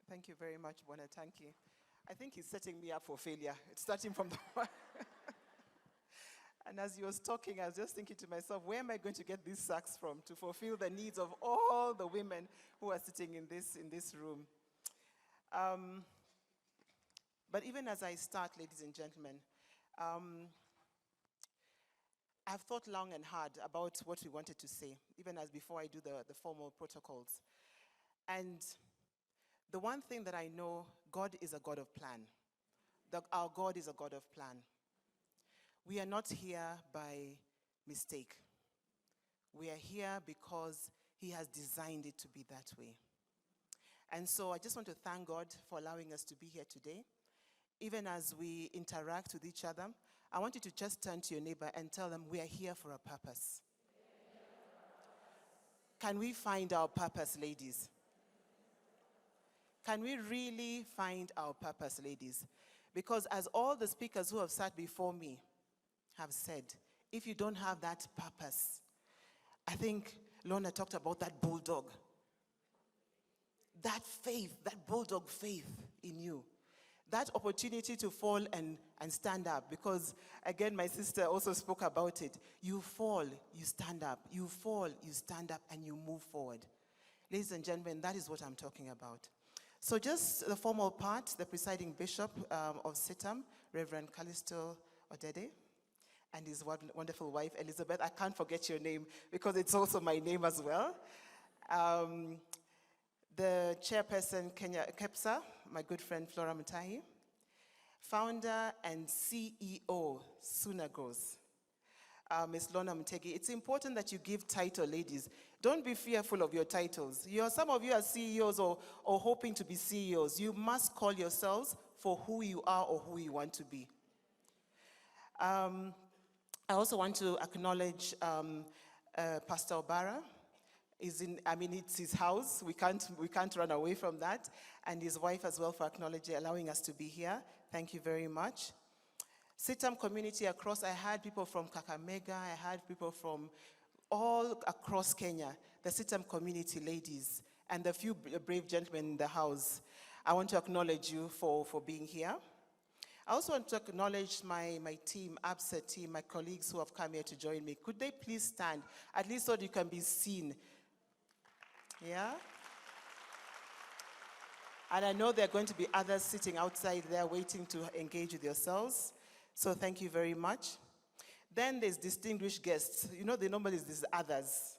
Thank you very much, Bonatanki. I think he's setting me up for failure. It's starting from the And as he was talking, I was just thinking to myself, where am I going to get these sacks from to fulfill the needs of all the women who are sitting in this room? But even as I start, ladies and gentlemen, I've thought long and hard about what we wanted to say, even as before I do the formal protocols. And the one thing that I know, God is a God of plan. Our God is a God of plan. We are not here by mistake. We are here because he has designed it to be that way. And so I just want to thank God for allowing us to be here today. Even as we interact with each other, I want you to just turn to your neighbor and tell them we are here for a purpose. Can we find our purpose, ladies? Can we really find our purpose, ladies? Because as all the speakers who have sat before me have said, if you don't have that purpose, I think Lorna talked about that bulldog. That faith, that bulldog faith in you. That opportunity to fall and stand up. Because, again, my sister also spoke about it. You fall, you stand up. You fall, you stand up, and you move forward. Ladies and gentlemen, that is what I'm talking about. So just the formal part, the presiding bishop of Citam, Reverend Callisto Odede, and his wonderful wife, Elizabeth. I can't forget your name because it's also my name as well. The chairperson, Kenya Kepsa, my good friend Flora Mutahi. Founder and CEO, Sunagos, Ms. Lorna Mutegi. It's important that you give title, ladies. Don't be fearful of your titles. Some of you are CEOs or hoping to be CEOs. You must call yourselves for who you are or who you want to be. I also want to acknowledge Pastor Obara. It's his house. We can't run away from that. And his wife as well for allowing us to be here. Thank you very much. Citam community across, I had people from Kakamega, I had people from all across Kenya, the Citam community ladies, and the few brave gentlemen in the house. I want to acknowledge you for being here. I also want to acknowledge my team, Absa team, my colleagues who have come here to join me. Could they please stand, at least so you can be seen? Yeah? And I know there are going to be others sitting outside there waiting to engage with yourselves. So thank you very much. Then there's distinguished guests. You know, normally there's others.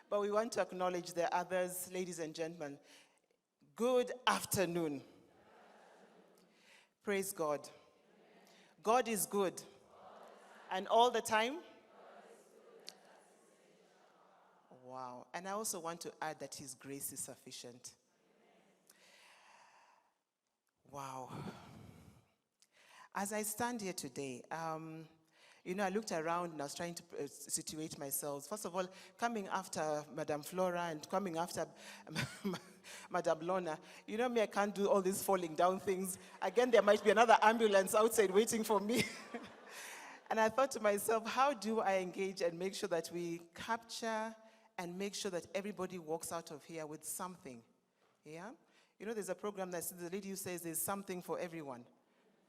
But we want to acknowledge the others, ladies and gentlemen. Good afternoon. Praise God. God is good. And all the time? Wow. And I also want to add that his grace is sufficient. Wow. As I stand here today, I looked around and I was trying to situate myself. First of all, coming after Madam Flora and coming after Madam Lorna, me, I can't do all these falling down things. Again, there might be another ambulance outside waiting for me. And I thought to myself, how do I engage and make sure that we capture and make sure that everybody walks out of here with something? Yeah? There's a program that's the lady who says there's something for everyone,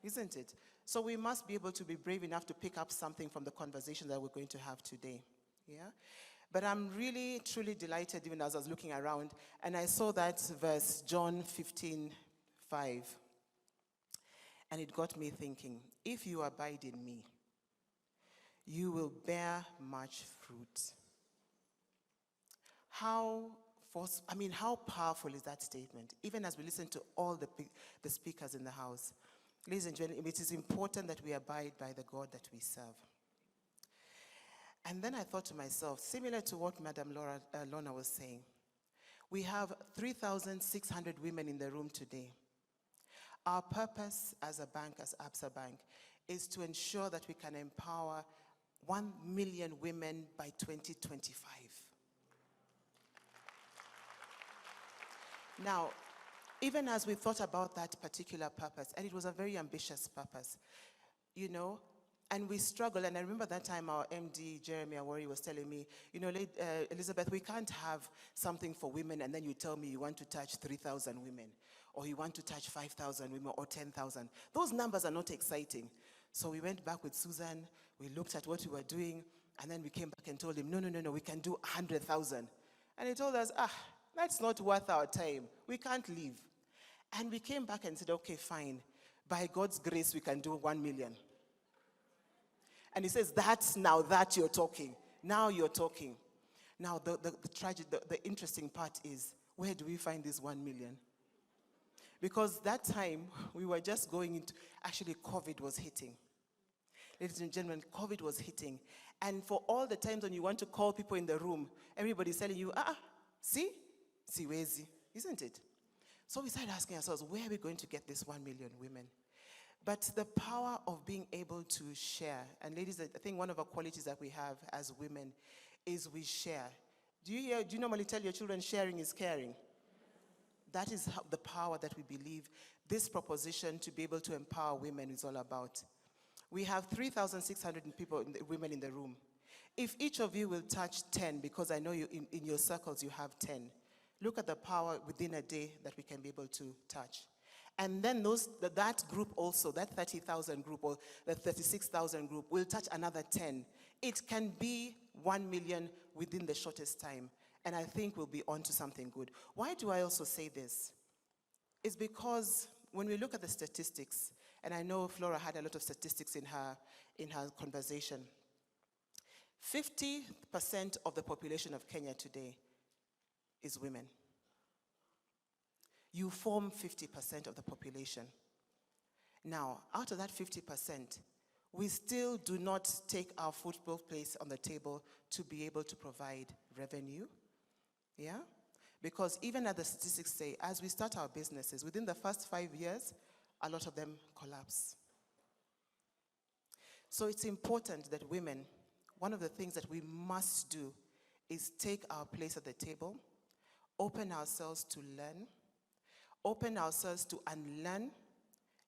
isn't it? So we must be able to be brave enough to pick up something from the conversation that we're going to have today. Yeah? But I'm really, truly delighted even as I was looking around, and I saw that verse, John 15:5. And it got me thinking, if you abide in me, you will bear much fruit. How powerful is that statement? Even as we listen to all the speakers in the house. Ladies and gentlemen, it is important that we abide by the God that we serve. And then I thought to myself, similar to what Madam Lorna was saying, we have 3,600 women in the room today. Our purpose as a bank, as Absa Bank, is to ensure that we can empower 1 million women by 2025. Now, even as we thought about that particular purpose, and it was a very ambitious purpose, And we struggle, and I remember that time our MD, Jeremy Awori, was telling me, Elizabeth, we can't have something for women and then you tell me you want to touch 3,000 women, or you want to touch 5,000 women, or 10,000. Those numbers are not exciting. So we went back with Susan, we looked at what we were doing, and then we came back and told him, no, we can do 100,000. And he told us, that's not worth our time. We can't leave. And we came back and said, okay, fine. By God's grace, we can do 1 million. And he says, now that you're talking. Now you're talking. Now, the interesting part is, where do we find this 1 million? Because that time, we were just going into, actually, COVID was hitting. Ladies and gentlemen, COVID was hitting. And for all the times when you want to call people in the room, everybody's telling you, see, where's, isn't it? So we started asking ourselves, where are we going to get this 1 million women? But the power of being able to share, and ladies, I think one of our qualities that we have as women is we share. Do you normally tell your children sharing is caring? That is the power that we believe this proposition to be able to empower women is all about. We have 3,600 women in the room. If each of you will touch 10, because I know you in your circles you have 10, look at the power within a day that we can be able to touch. And then that group also, that 30,000 group or the 36,000 group will touch another 10. It can be 1 million within the shortest time. And I think we'll be on to something good. Why do I also say this? It's because when we look at the statistics, and I know Flora had a lot of statistics in her conversation, 50% of the population of Kenya today is women. You form 50% of the population. Now, out of that 50%, we still do not take our football place on the table to be able to provide revenue. Yeah? Because even as the statistics say, as we start our businesses, within the first 5 years, a lot of them collapse. So it's important that women, one of the things that we must do is take our place at the table, open ourselves to learn, open ourselves to unlearn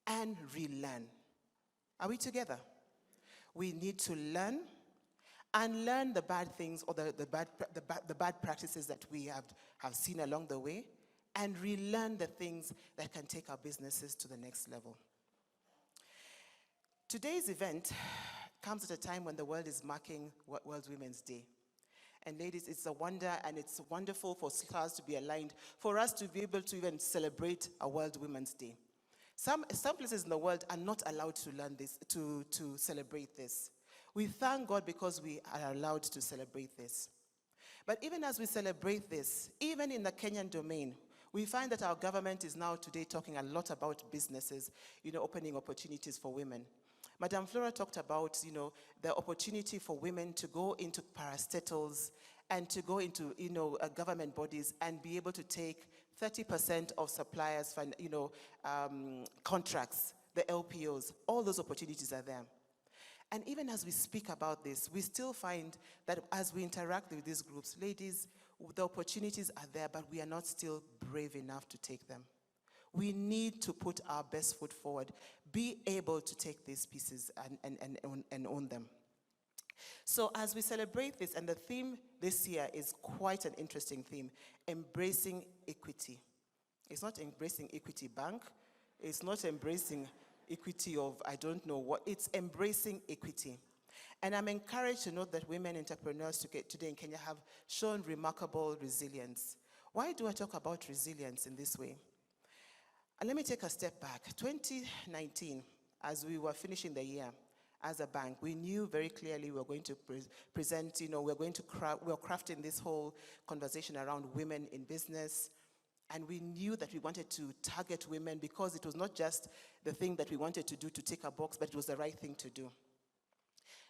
and relearn. Are we together? We need to learn and learn the bad things or the bad practices that we have seen along the way, and relearn the things that can take our businesses to the next level. Today's event comes at a time when the world is marking World Women's Day. And ladies, it's a wonder, and it's wonderful for stars to be aligned, for us to be able to even celebrate a World Women's Day. Some places in the world are not allowed to learn this, to celebrate this. We thank God because we are allowed to celebrate this. But even as we celebrate this, even in the Kenyan domain, we find that our government is now today talking a lot about businesses, opening opportunities for women. Madam Flora talked about, the opportunity for women to go into parastatals and to go into, government bodies and be able to take 30% of suppliers, contracts, the LPOs. All those opportunities are there. And even as we speak about this, we still find that as we interact with these groups, ladies, the opportunities are there, but we are not still brave enough to take them. We need to put our best foot forward, be able to take these pieces and own them. So as we celebrate this, and the theme this year is quite an interesting theme, embracing equity. It's not embracing Equity Bank. It's not embracing equity of I don't know what. It's embracing equity. And I'm encouraged to note that women entrepreneurs today in Kenya have shown remarkable resilience. Why do I talk about resilience in this way? And let me take a step back. 2019, as we were finishing the year as a bank, we knew very clearly we were going to present, we're crafting this whole conversation around women in business. And we knew that we wanted to target women because it was not just the thing that we wanted to do to tick a box, but it was the right thing to do.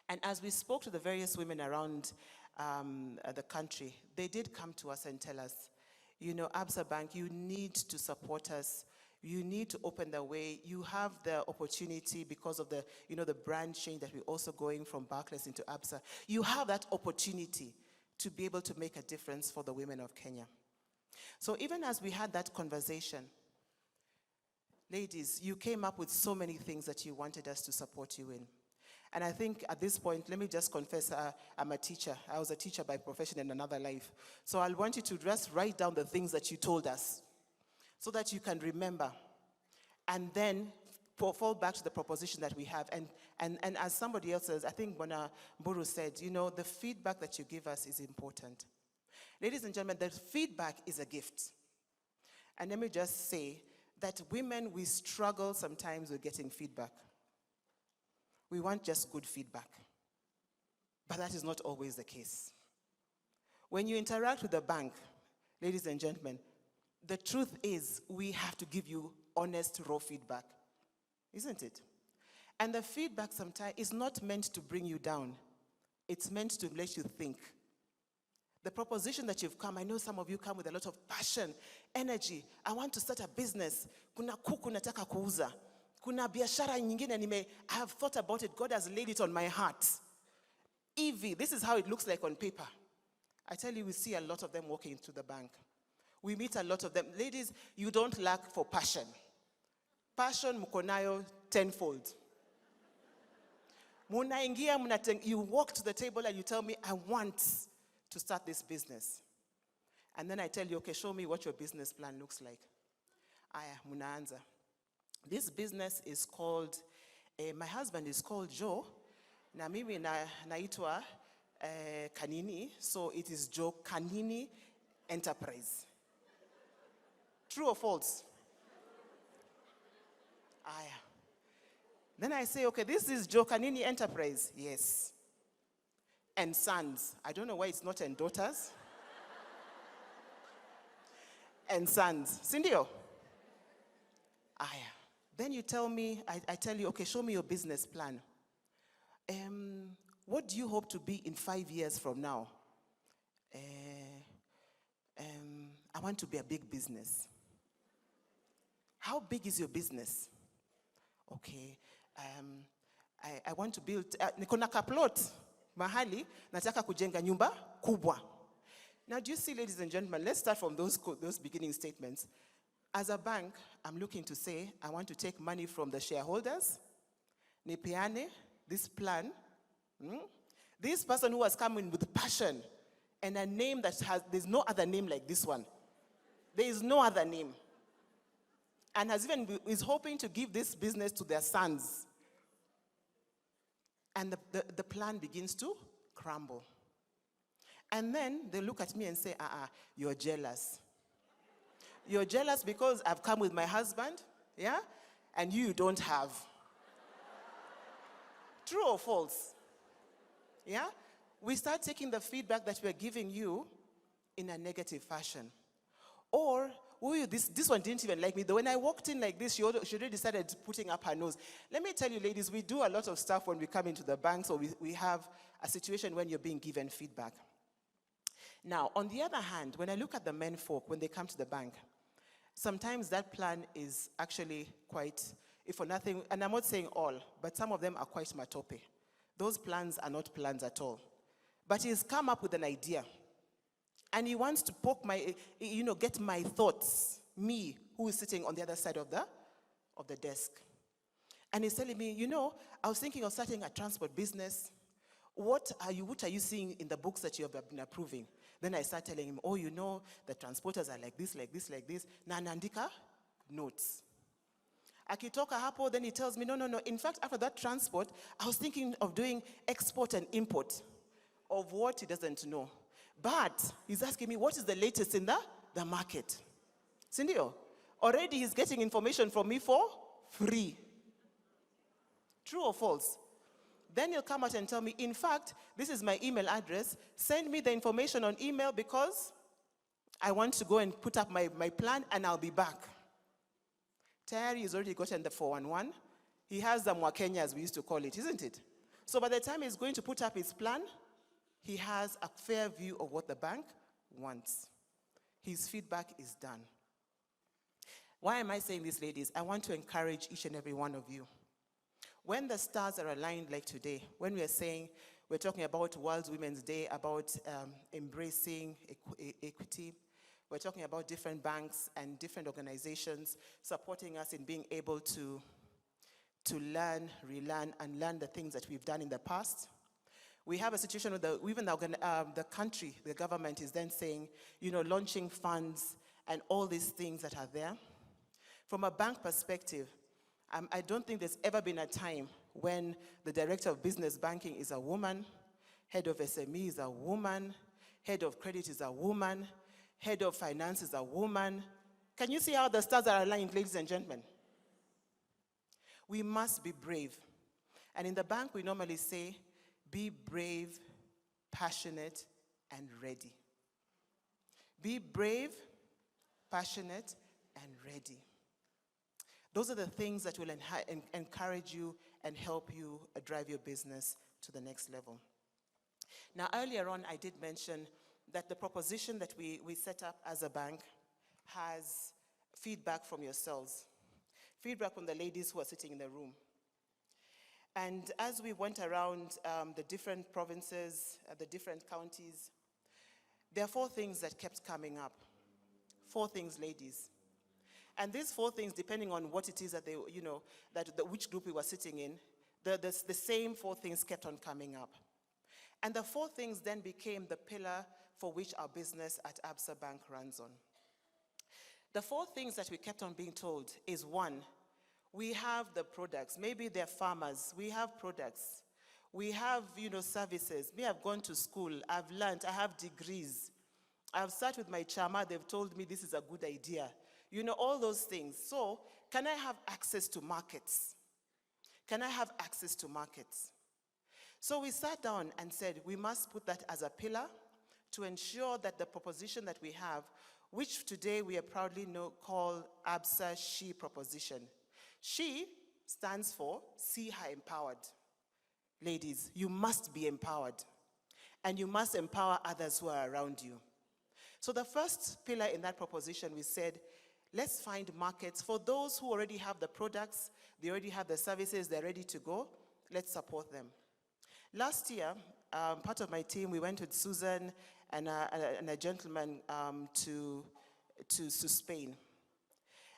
And as we spoke to the various women around the country, they did come to us and tell us, Absa Bank, you need to support us. You need to open the way. You have the opportunity because of the brand change that we're also going from Barclays into Absa. You have that opportunity to be able to make a difference for the women of Kenya. So even as we had that conversation, ladies, you came up with so many things that you wanted us to support you in. And I think at this point, let me just confess, I'm a teacher. I was a teacher by profession in another life. So I'll want you to just write down the things that you told us so that you can remember. And then fall back to the proposition that we have. And as somebody else says, I think Bona Mburu said, the feedback that you give us is important. Ladies and gentlemen, the feedback is a gift. And let me just say that women, we struggle sometimes with getting feedback. We want just good feedback. But that is not always the case. When you interact with the bank, ladies and gentlemen, the truth is we have to give you honest, raw feedback. Isn't it? And the feedback sometimes is not meant to bring you down. It's meant to let you think. The proposition that you've come, I know some of you come with a lot of passion, energy. I want to start a business. Kuna kuku nataka kuuza. Kuna biashara nyingine I have thought about it. God has laid it on my heart. Evie, this is how it looks like on paper. I tell you, we see a lot of them walking into the bank. We meet a lot of them. Ladies, you don't lack for passion. Passion mukonayo tenfold. You walk to the table and you tell me, I want to start this business. And then I tell you, okay, show me what your business plan looks like. Aya, munaanza. This business is called, my husband is called Joe. Na mimi naitwa Kanini, so it is Joe Kanini Enterprise. True or false? Aya. Then I say, okay, this is Joe Kanini Enterprise. Yes. And sons. I don't know why it's not and daughters. And sons. Sindio? Aya. Then you tell me, I tell you, okay, show me your business plan. What do you hope to be in 5 years from now? I want to be a big business. How big is your business? Okay, I want to build, niko na kaplot, mahali, nataka kujenga nyumba kubwa. Now, do you see, ladies and gentlemen, let's start from those beginning statements. As a bank, I'm looking to say, I want to take money from the shareholders, nipeane, this plan. This person who has come in with passion and a name that there's no other name like this one. There is no other name. And is hoping to give this business to their sons. And the plan begins to crumble. And then they look at me and say, you're jealous. You're jealous because I've come with my husband, yeah? And you don't have. True or false? Yeah? We start taking the feedback that we're giving you in a negative fashion. Or, this one didn't even like me. When I walked in like this, she already started putting up her nose. Let me tell you, ladies, we do a lot of stuff when we come into the bank, so we have a situation when you're being given feedback. Now, on the other hand, when I look at the men folk, when they come to the bank, sometimes that plan is actually quite, if for nothing, and I'm not saying all, but some of them are quite matope. Those plans are not plans at all. But he's come up with an idea. And he wants to poke get my thoughts, me, who is sitting on the other side of the desk. And he's telling me, I was thinking of starting a transport business. What are you seeing in the books that you have been approving? Then I start telling him, the transporters are like this, like this, like this. Na naandika notes. Akitoka hapo, then he tells me, no. In fact, after that transport, I was thinking of doing export and import of what he doesn't know. But he's asking me, what is the latest in the market? Sindio, already he's getting information from me for free. True or false? Then he'll come out and tell me, in fact, this is my email address. Send me the information on email because I want to go and put up my plan and I'll be back. Terry has already gotten the 411. He has the Mwakenya, as we used to call it, isn't it? So by the time he's going to put up his plan, he has a fair view of what the bank wants. His feedback is done. Why am I saying this, ladies? I want to encourage each and every one of you. When the stars are aligned like today, when we're talking about World Women's Day, about embracing equity, we're talking about different banks and different organizations supporting us in being able to to learn, relearn, and learn the things that we've done in the past. We have a situation where even the country, the government is then saying, launching funds and all these things that are there. From a bank perspective, I don't think there's ever been a time when the director of business banking is a woman, head of SME is a woman, head of credit is a woman, head of finance is a woman. Can you see how the stars are aligned, ladies and gentlemen? We must be brave. And in the bank, we normally say, be brave, passionate, and ready. Be brave, passionate, and ready. Those are the things that will encourage you and help you drive your business to the next level. Now, earlier on, I did mention that the proposition that we set up as a bank has feedback from yourselves, feedback from the ladies who are sitting in the room. And as we went around the different provinces, the different counties, there are 4 things that kept coming up. 4 things, ladies. And these 4 things, depending on what it is that which group we were sitting in, the same 4 things kept on coming up. And the 4 things then became the pillar for which our business at Absa Bank runs on. The 4 things that we kept on being told is, 1, we have the products. Maybe they're farmers. We have products. We have, services. Me, I've gone to school. I've learned. I have degrees. I've sat with my chama. They've told me this is a good idea. All those things. So, can I have access to markets? Can I have access to markets? So we sat down and said, we must put that as a pillar to ensure that the proposition that we have, which today we are proudly call Absa She proposition. She stands for See Her Empowered. Ladies, you must be empowered. And you must empower others who are around you. So the first pillar in that proposition, we said, let's find markets for those who already have the products, they already have the services, they're ready to go. Let's support them. Last year, part of my team, we went with Susan and a gentleman to Spain.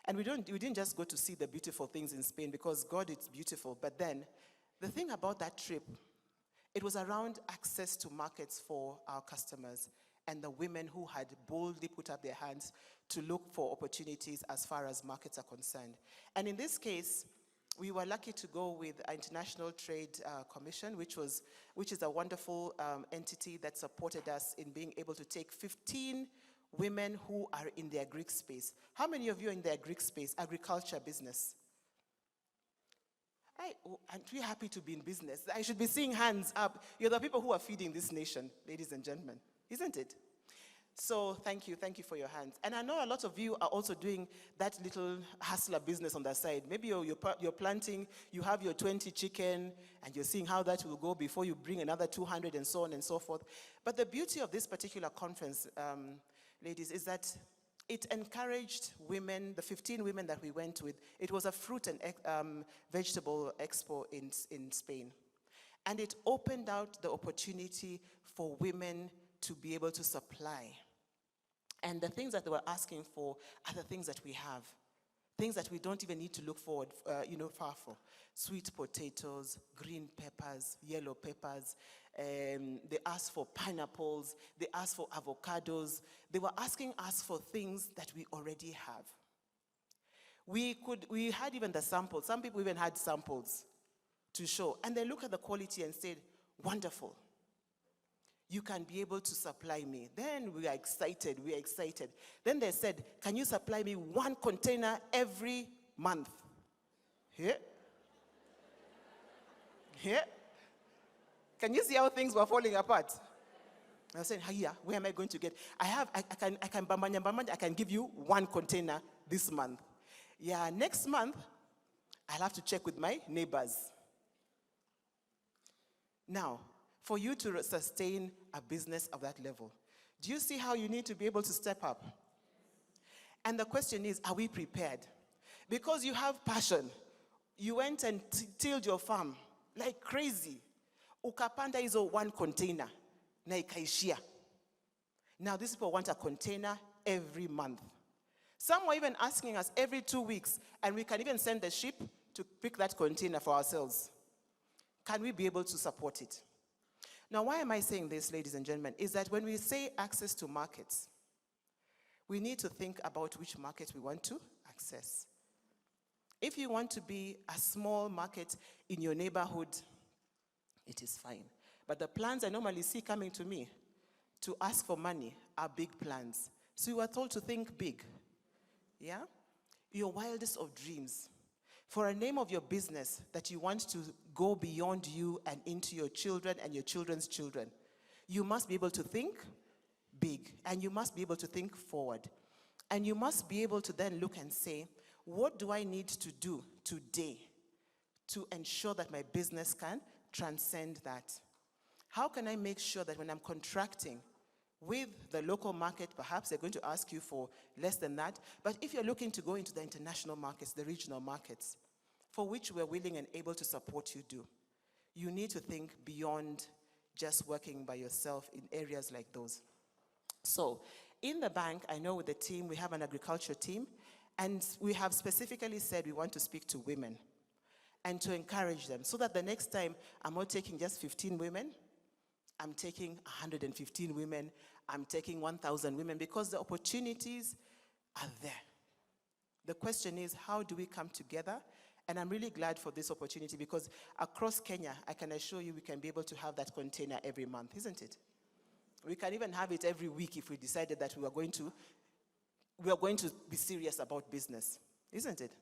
And we didn't just go to see the beautiful things in Spain, because God is beautiful. But then, the thing about that trip, it was around access to markets for our customers and the women who had boldly put up their hands to look for opportunities as far as markets are concerned. And in this case, we were lucky to go with our International Trade Commission, which is a wonderful entity that supported us in being able to take 15 women who are in the agric space. How many of you are in the agric space, agriculture business? Aren't we happy to be in business? I should be seeing hands up. You're the people who are feeding this nation, ladies and gentlemen, isn't it? So thank you for your hands. And I know a lot of you are also doing that little hustler business on the side. Maybe you're planting, you have your 20 chicken, and you're seeing how that will go before you bring another 200 and so on and so forth. But the beauty of this particular conference, ladies, is that it encouraged women, the 15 women that we went with. It was a fruit and vegetable expo in Spain. And it opened out the opportunity for women to be able to supply. And the things that they were asking for are the things that we have. Things that we don't even need to look forward, far for. Sweet potatoes, green peppers, yellow peppers. They asked for pineapples. They asked for avocados. They were asking us for things that we already have. We had even the samples. Some people even had samples to show. And they looked at the quality and said, wonderful. You can be able to supply me. Then we are excited. Then they said, can you supply me 1 container every month? Here. Can you see how things were falling apart? I was saying, hiya, where am I going to get? I can give you 1 container this month. Yeah, next month, I'll have to check with my neighbors. Now, for you to sustain a business of that level, do you see how you need to be able to step up? And the question is, are we prepared? Because you have passion. You went and tilled your farm like crazy. Ukapanda is 1 container. Na ikaishia. Now these people want a container every month. Some were even asking us every 2 weeks, and we can even send the ship to pick that container for ourselves? Can we be able to support it? Now, why am I saying this, ladies and gentlemen, is that when we say access to markets, we need to think about which market we want to access. If you want to be a small market in your neighborhood, it is fine. But the plans I normally see coming to me to ask for money are big plans. So you are told to think big. Yeah? Your wildest of dreams. For a name of your business that you want to go beyond you and into your children and your children's children, you must be able to think big, and you must be able to think forward. And you must be able to then look and say, what do I need to do today to ensure that my business can transcend that? How can I make sure that when I'm contracting with the local market, perhaps they're going to ask you for less than that, but if you're looking to go into the international markets, the regional markets, for which we're willing and able to support you do, you need to think beyond just working by yourself in areas like those. So, in the bank, I know with the team, we have an agriculture team, and we have specifically said we want to speak to women and to encourage them so that the next time I'm not taking just 15 women, I'm taking 115 women, I'm taking 1,000 women, because the opportunities are there. The question is, how do we come together? And I'm really glad for this opportunity, because across Kenya, I can assure you we can be able to have that container every month, isn't it? We can even have it every week if we decided that we are going to be serious about business, isn't it?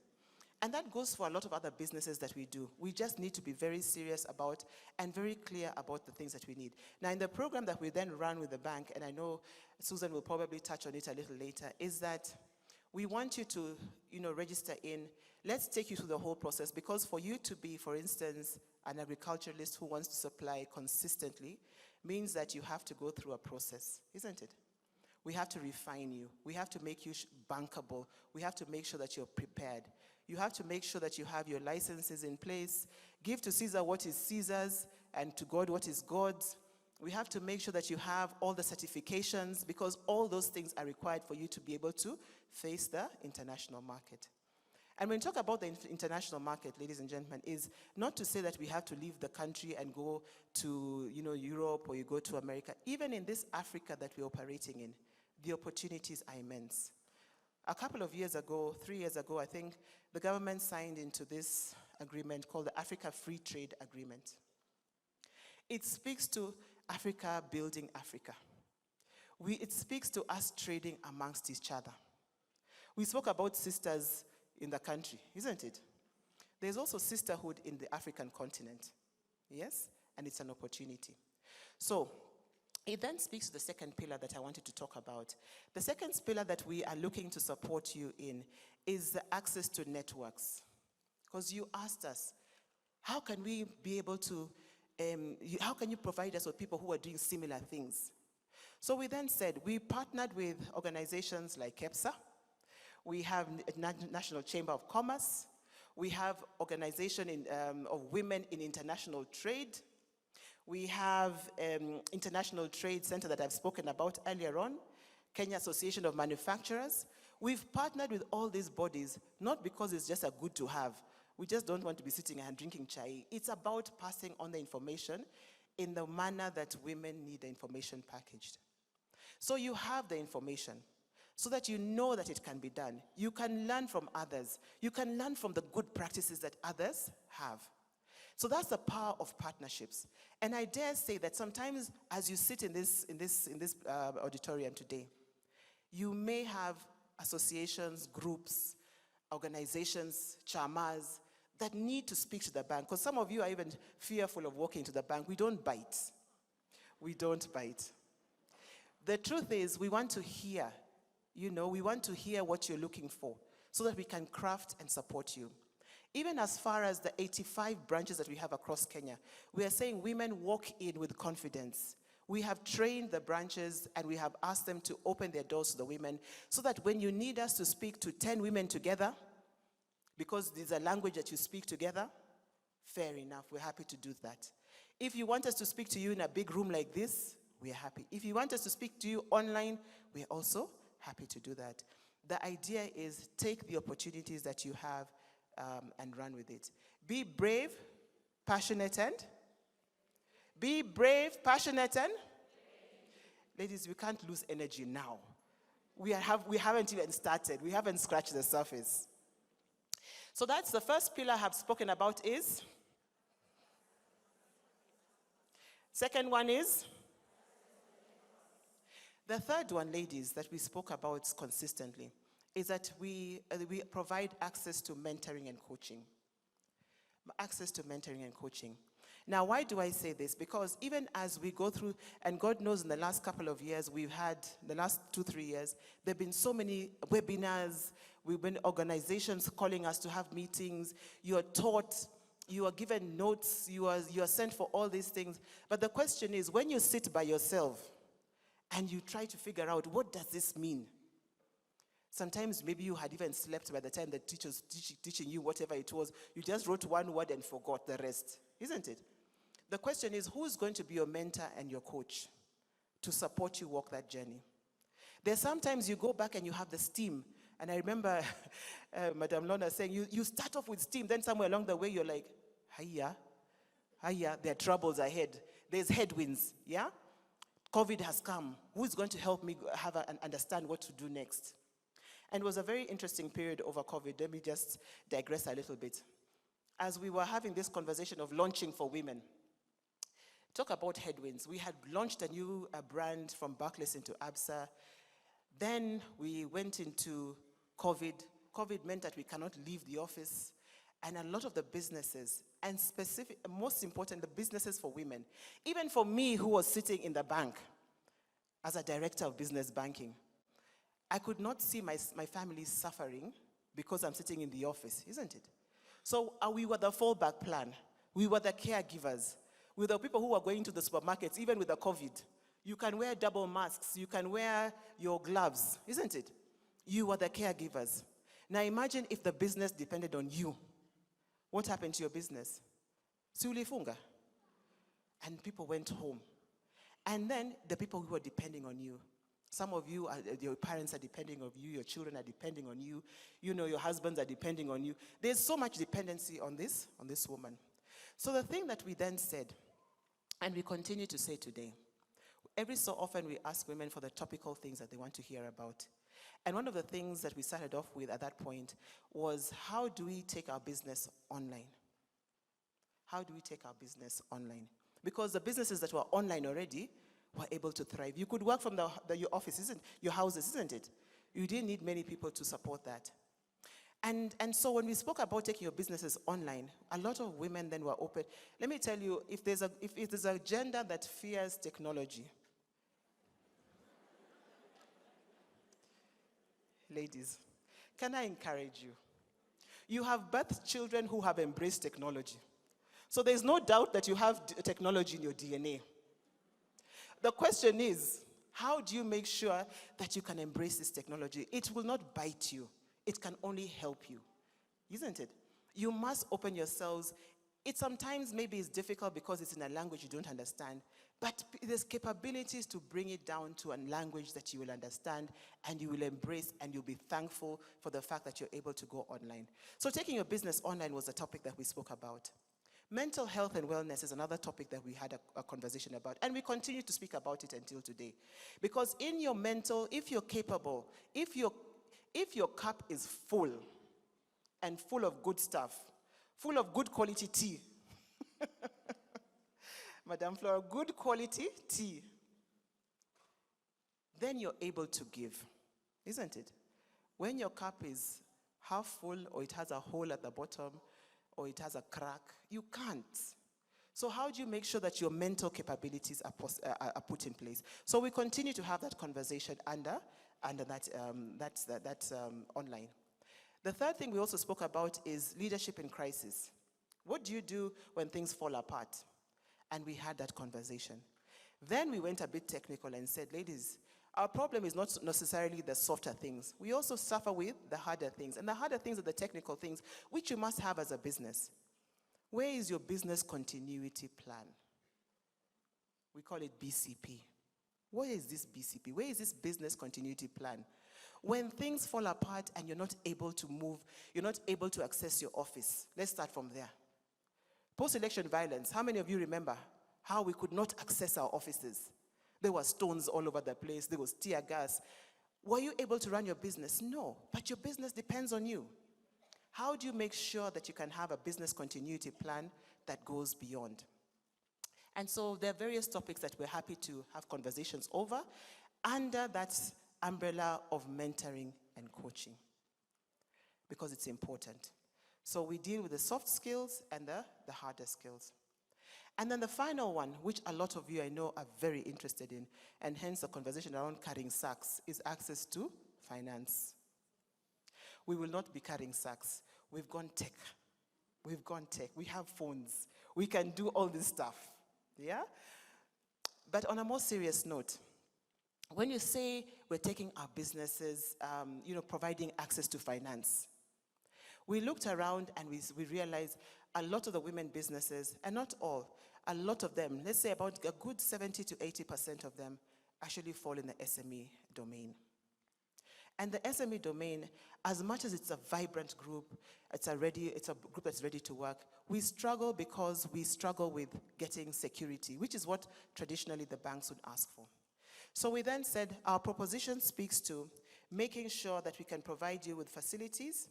And that goes for a lot of other businesses that we do. We just need to be very serious about and very clear about the things that we need. Now, in the program that we then run with the bank, and I know Susan will probably touch on it a little later, is that we want you to, register in. Let's take you through the whole process, because for you to be, for instance, an agriculturalist who wants to supply consistently means that you have to go through a process, isn't it? We have to refine you. We have to make you bankable. We have to make sure that you're prepared. You have to make sure that you have your licenses in place. Give to Caesar what is Caesar's, and to God what is God's. We have to make sure that you have all the certifications, because all those things are required for you to be able to face the international market. And when we talk about the international market, ladies and gentlemen, is not to say that we have to leave the country and go to, Europe, or you go to America. Even in this Africa that we're operating in, the opportunities are immense. A couple of years ago, 3 years ago, I think, the government signed into this agreement called the Africa Free Trade Agreement. It speaks to Africa building Africa. It speaks to us trading amongst each other. We spoke about sisters in the country, isn't it? There's also sisterhood in the African continent, yes? And it's an opportunity. So, it then speaks to the second pillar that I wanted to talk about. The second pillar that we are looking to support you in is the access to networks. Because you asked us, how can we be able to, how can you provide us with people who are doing similar things? So we then said, we partnered with organizations like Absa. We have National Chamber of Commerce. We have organization of women in international trade. We have International Trade Center that I've spoken about earlier on, Kenya Association of Manufacturers. We've partnered with all these bodies, not because it's just a good to have. We just don't want to be sitting and drinking chai. It's about passing on the information in the manner that women need the information packaged. So you have the information, so that you know that it can be done. You can learn from others. You can learn from the good practices that others have. So that's the power of partnerships. And I dare say that sometimes as you sit in this auditorium today, you may have associations, groups, organizations, chamas that need to speak to the bank. Because some of you are even fearful of walking to the bank. We don't bite. We don't bite. The truth is, we want to hear. We want to hear what you're looking for so that we can craft and support you. Even as far as the 85 branches that we have across Kenya, we are saying women walk in with confidence. We have trained the branches and we have asked them to open their doors to the women so that when you need us to speak to 10 women together, because there's a language that you speak together, fair enough, we're happy to do that. If you want us to speak to you in a big room like this, we're happy. If you want us to speak to you online, we're also happy to do that. The idea is take the opportunities that you have and run with it. Be brave, passionate, and? Be brave, passionate, and? Ladies, we can't lose energy now. We haven't even started. We haven't scratched the surface. So that's the first pillar I have spoken about is? Second one is? The third one, ladies, that we spoke about consistently is that we provide access to mentoring and coaching. Access to mentoring and coaching. Now, why do I say this? Because even as we go through, and God knows in the last couple of years, we've had, the last 2-3 years, there have been so many webinars, we've been organizations calling us to have meetings, you are taught, you are given notes, you are sent for all these things. But the question is, when you sit by yourself and you try to figure out, what does this mean? Sometimes maybe you had even slept by the time the teacher's teaching you whatever it was. You just wrote one word and forgot the rest, isn't it? The question is, who's going to be your mentor and your coach to support you walk that journey? There's sometimes you go back and you have the steam. And I remember Madam Lorna saying, you start off with steam, then somewhere along the way you're like, hiya, there are troubles ahead. There's headwinds, yeah? COVID has come. Who's going to help me understand what to do next? And it was a very interesting period over COVID. Let me just digress a little bit. As we were having this conversation of launching for women, talk about headwinds. We had launched a new brand from Busness into Absa. Then we went into COVID. COVID meant that we cannot leave the office. And a lot of the businesses, and most important, the businesses for women, even for me who was sitting in the bank as a director of business banking, I could not see my family suffering because I'm sitting in the office, isn't it? So we were the fallback plan. We were the caregivers. We were the people who were going to the supermarkets, even with the COVID. You can wear double masks. You can wear your gloves, isn't it? You were the caregivers. Now imagine if the business depended on you. What happened to your business? Siulifunga. And people went home. And then the people who were depending on you. Some of you, your parents are depending on you, your children are depending on you, your husbands are depending on you. There's so much dependency on this woman. So the thing that we then said, and we continue to say today, every so often we ask women for the topical things that they want to hear about. And one of the things that we started off with at that point was, how do we take our business online? How do we take our business online? Because the businesses that were online already were able to thrive. You could work from your office, your houses, isn't it? You didn't need many people to support that. And so when we spoke about taking your businesses online, a lot of women then were open. Let me tell you, if there's a gender that fears technology, ladies, can I encourage you? You have birthed children who have embraced technology. So there's no doubt that you have technology in your DNA. The question is, how do you make sure that you can embrace this technology? It will not bite you. It can only help you, isn't it? You must open yourselves. It sometimes maybe is difficult because it's in a language you don't understand, but there's capabilities to bring it down to a language that you will understand and you will embrace, and you'll be thankful for the fact that you're able to go online. So taking your business online was a topic that we spoke about. Mental health and wellness is another topic that we had a conversation about, and we continue to speak about it until today. Because in your mental, if you're capable, if your cup is full and full of good stuff, full of good quality tea, Madam Flora, good quality tea, then you're able to give, isn't it? When your cup is half full, or it has a hole at the bottom, or it has a crack, you can't. So how do you make sure that your mental capabilities are put in place? So we continue to have that conversation under that online. The third thing we also spoke about is leadership in crisis. What do you do when things fall apart? And we had that conversation. Then we went a bit technical and said, ladies, our problem is not necessarily the softer things. We also suffer with the harder things. And the harder things are the technical things, which you must have as a business. Where is your business continuity plan? We call it BCP. What is this BCP? Where is this business continuity plan? When things fall apart and you're not able to move, you're not able to access your office. Let's start from there. Post-election violence, how many of you remember how we could not access our offices? There were stones all over the place, there was tear gas. Were you able to run your business? No, but your business depends on you. How do you make sure that you can have a business continuity plan that goes beyond? And so there are various topics that we're happy to have conversations over under that umbrella of mentoring and coaching, because it's important. So we deal with the soft skills and the harder skills. And then the final one, which a lot of you I know are very interested in, and hence the conversation around carrying sacks, is access to finance. We will not be carrying sacks. We've gone tech. We've gone tech. We have phones. We can do all this stuff. Yeah? But on a more serious note, when you say we're taking our businesses, providing access to finance, we looked around and we realized a lot of the women businesses, and not all, a lot of them, let's say about a good 70 to 80% of them actually fall in the SME domain. And the SME domain, as much as it's a vibrant group, it's a group that's ready to work, we struggle because we struggle with getting security, which is what traditionally the banks would ask for. So we then said our proposition speaks to making sure that we can provide you with facilities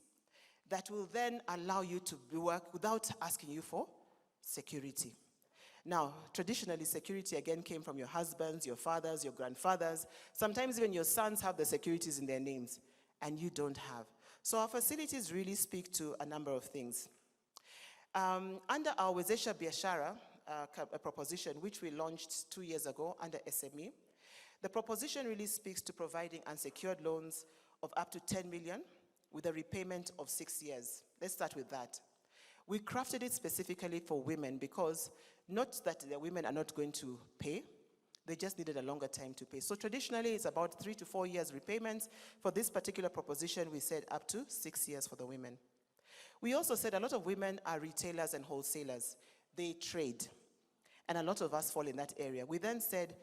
that will then allow you to work without asking you for security. Now, traditionally, security again came from your husbands, your fathers, your grandfathers. Sometimes even your sons have the securities in their names, and you don't have. So our facilities really speak to a number of things. Under our Wezesha Biashara, a proposition which we launched 2 years ago under SME, the proposition really speaks to providing unsecured loans of up to 10 million with a repayment of 6 years. Let's start with that. We crafted it specifically for women because not that the women are not going to pay, they just needed a longer time to pay. So traditionally, it's about 3 to 4 years repayments. For this particular proposition, we said up to 6 years for the women. We also said a lot of women are retailers and wholesalers. They trade, and a lot of us fall in that area. We then said,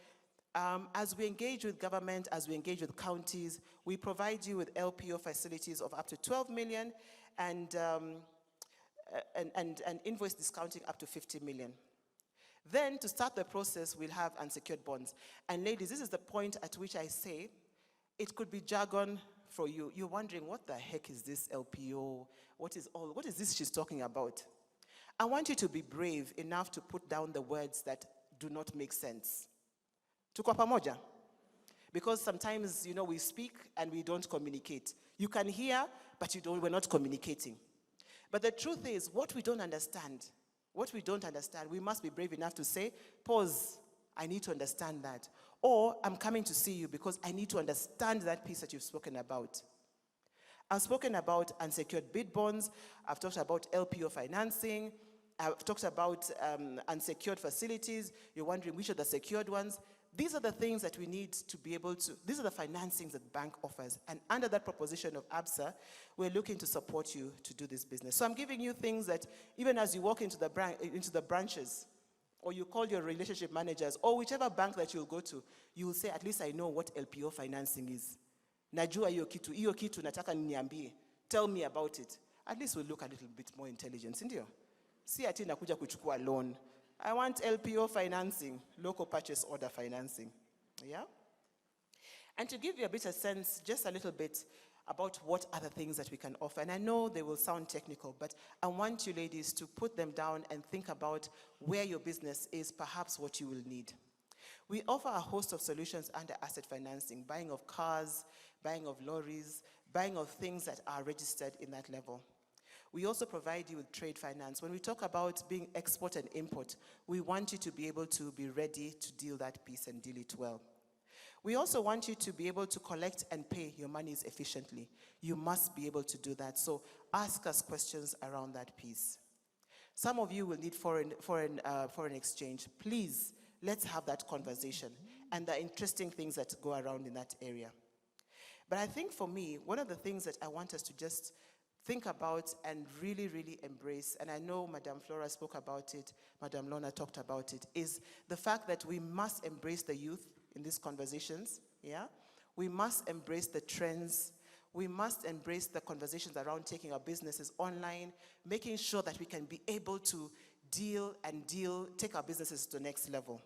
as we engage with government, as we engage with counties, we provide you with LPO facilities of up to 12 million and invoice discounting up to 50 million. Then, to start the process, we'll have unsecured bonds. And ladies, this is the point at which I say, it could be jargon for you. You're wondering, what the heck is this LPO? What is this she's talking about? I want you to be brave enough to put down the words that do not make sense. Tuko pamoja? Because sometimes, we speak and we don't communicate. You can hear, but we're not communicating. But the truth is, what we don't understand, we must be brave enough to say, pause, I need to understand that. Or, I'm coming to see you because I need to understand that piece that you've spoken about. I've spoken about unsecured bid bonds, I've talked about LPO financing, I've talked about unsecured facilities. You're wondering which are the secured ones. These are the things that we need to be able to, these are the financings that the bank offers. And under that proposition of Absa, we're looking to support you to do this business. So I'm giving you things that even as you walk into the branches, or you call your relationship managers, or whichever bank that you'll go to, you will say, at least I know what LPO financing is. Najua iyo kitu nataka niambie. Tell me about it. At least we'll look a little bit more intelligent, ndio? Si ati nakuja kuchukua loan. I want LPO financing, local purchase order financing, yeah? And to give you a bit of sense, just a little bit about what other things that we can offer. And I know they will sound technical, but I want you ladies to put them down and think about where your business is, perhaps what you will need. We offer a host of solutions under asset financing, buying of cars, buying of lorries, buying of things that are registered in that level. We also provide you with trade finance. When we talk about being export and import, we want you to be able to be ready to deal that piece and deal it well. We also want you to be able to collect and pay your monies efficiently. You must be able to do that. So ask us questions around that piece. Some of you will need foreign exchange. Please, let's have that conversation and the interesting things that go around in that area. But I think for me, one of the things that I want us to just think about and really, really embrace, and I know Madame Flora spoke about it, Madame Lorna talked about it, is the fact that we must embrace the youth in these conversations, yeah? We must embrace the trends. We must embrace the conversations around taking our businesses online, making sure that we can be able to take our businesses to the next level.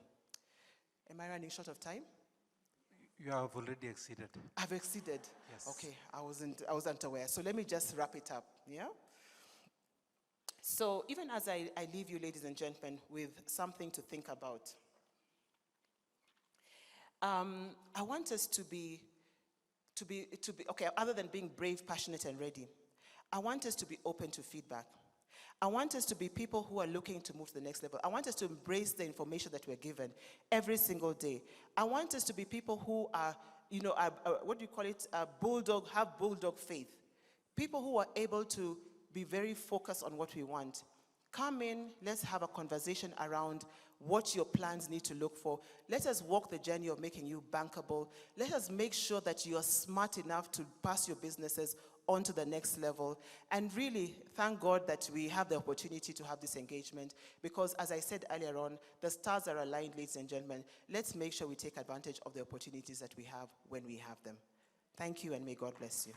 Am I running short of time? You have already exceeded. I've exceeded? Yes. Okay, I wasn't aware. So let me just wrap it up, yeah? So even as I leave you, ladies and gentlemen, with something to think about, I want us to be, okay, other than being brave, passionate, and ready, I want us to be open to feedback. I want us to be people who are looking to move to the next level. I want us to embrace the information that we're given every single day. I want us to be people who are, what do you call it, have bulldog faith. People who are able to be very focused on what we want. Come in, let's have a conversation around what your plans need to look for. Let us walk the journey of making you bankable. Let us make sure that you are smart enough to pass your businesses on to the next level. And really, thank God that we have the opportunity to have this engagement, because as I said earlier on, the stars are aligned, ladies and gentlemen. Let's make sure we take advantage of the opportunities that we have when we have them. Thank you, and may God bless you.